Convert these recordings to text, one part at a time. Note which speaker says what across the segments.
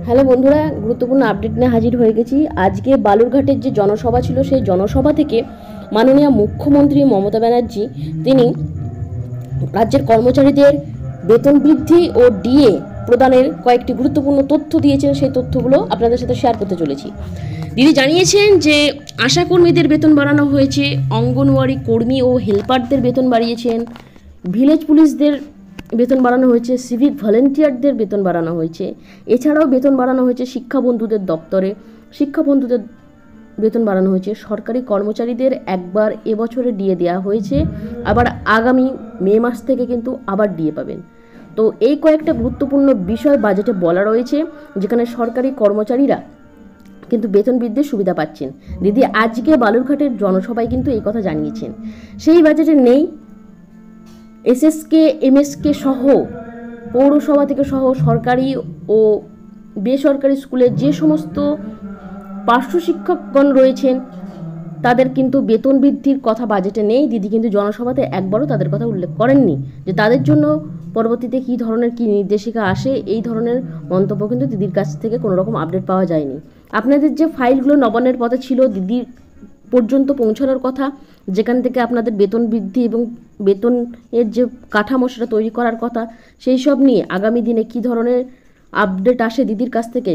Speaker 1: Hello বন্ধুরা, গুরুত্বপূর্ণ update নিয়ে হাজির হয়ে গেছি। আজকে বালুরঘাটের যে জনসভা ছিল, সেই জনসভা থেকে মাননীয় মুখ্যমন্ত্রী মমতা ব্যানার্জি তিনি রাজ্যের কর্মচারীদের বেতন বৃদ্ধি ও ডিএ প্রদানের কয়েকটি গুরুত্বপূর্ণ তথ্য দিয়েছেন। সেই তথ্যগুলো আপনাদের সাথে শেয়ার করতে চলেছি। দিদি জানিয়েছেন যে আশাকর্মীদের বেতন বাড়ানো হয়েছে, অঙ্গনওয়াড়ি কর্মী ও হেল্পারদের বেতন বাড়িয়েছেন, ভিলেজ পুলিশদের বেতন বাড়ানো হয়েছে, সিভিক ভলেন্টিয়ারদের বেতন বাড়ানো হয়েছে। এছাড়াও বেতন বাড়ানো হয়েছে শিক্ষাবন্ধুদের দপ্তরে, শিক্ষাবন্ধুদের বেতন বাড়ানো হয়েছে। সরকারি কর্মচারীদের একবার এবছরে ডিএ দেওয়া হয়েছে, আবার আগামী মে মাস থেকে কিন্তু আবার ডিএ পাবেন। তো এই কয়েকটা গুরুত্বপূর্ণ বিষয় বাজেটে বলা রয়েছে, যেখানে সরকারি কর্মচারীরা কিন্তু বেতন বৃদ্ধির সুবিধা পাচ্ছেন। দিদি আজকে বালুরঘাটের জনসভায় কিন্তু এই কথা জানিয়েছেন। সেই বাজেটে নেই এসএসকে এমএসকে সহ পৌরসভা থেকে সহ সরকারি ও বেসরকারি স্কুলের যে সমস্ত পার্শ্ব শিক্ষকগণ রয়েছেন তাদের কিন্তু বেতন বৃদ্ধির কথা বাজেটে নেই। দিদি কিন্তু জনসভাতে একবারও তাদের কথা উল্লেখ করেননি যে তাদের জন্য পরবর্তীতে কী ধরনের কী নির্দেশিকা আসে। এই ধরনের মন্তব্য কিন্তু দিদির কাছ থেকে কোনো রকম আপডেট পাওয়া যায়নি। আপনাদের যে ফাইলগুলো নবান্নের পথে ছিল দিদির পর্যন্ত পৌঁছানোর কথা, যেখান থেকে আপনাদের বেতন বৃদ্ধি এবং বেতনের যে কাঠামো সেটা তৈরি করার কথা, সেই সব নিয়ে আগামী দিনে কী ধরনের আপডেট আসে দিদির কাছ থেকে,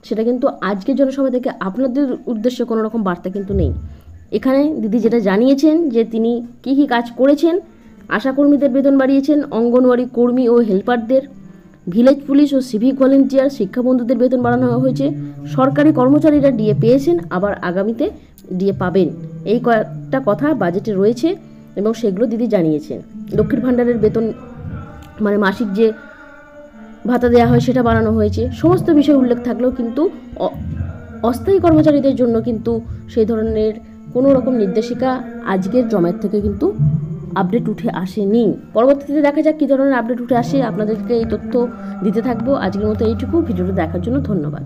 Speaker 1: সেটা কিন্তু আজকের জনসভা থেকে আপনাদের উদ্দেশ্যে কোনো রকম বার্তা কিন্তু নেই। এখানে দিদি যেটা জানিয়েছেন যে তিনি কী কী কাজ করেছেন, আশাকর্মীদের বেতন বাড়িয়েছেন, অঙ্গনওয়াড়ি কর্মী ও হেল্পারদের, ভিলেজ পুলিশ ও সিভিক ভলেন্টিয়ার, শিক্ষাবন্ধুদের বেতন বাড়ানো হয়েছে, সরকারি কর্মচারীরা ডিএ পেয়েছেন, আবার আগামীতে ডিএ পাবেন। এই কয়েকটা কথা বাজেটে রয়েছে এবং সেগুলো দিদি জানিয়েছেন। লক্ষ্মীর ভাণ্ডারের বেতন মানে মাসিক যে ভাতা দেওয়া হয় সেটা বাড়ানো হয়েছে। সমস্ত বিষয় উল্লেখ থাকলেও কিন্তু অস্থায়ী কর্মচারীদের জন্য কিন্তু সেই ধরনের কোনো রকম নির্দেশিকা আজকের জমায়েত থেকে কিন্তু আপডেট উঠে আসেনি। পরবর্তীতে দেখা যাক কী ধরনের আপডেট উঠে আসে, আপনাদেরকে এই তথ্য দিতে থাকবো। আজকের মতো এইটুকু। ভিডিওটা দেখার জন্য ধন্যবাদ।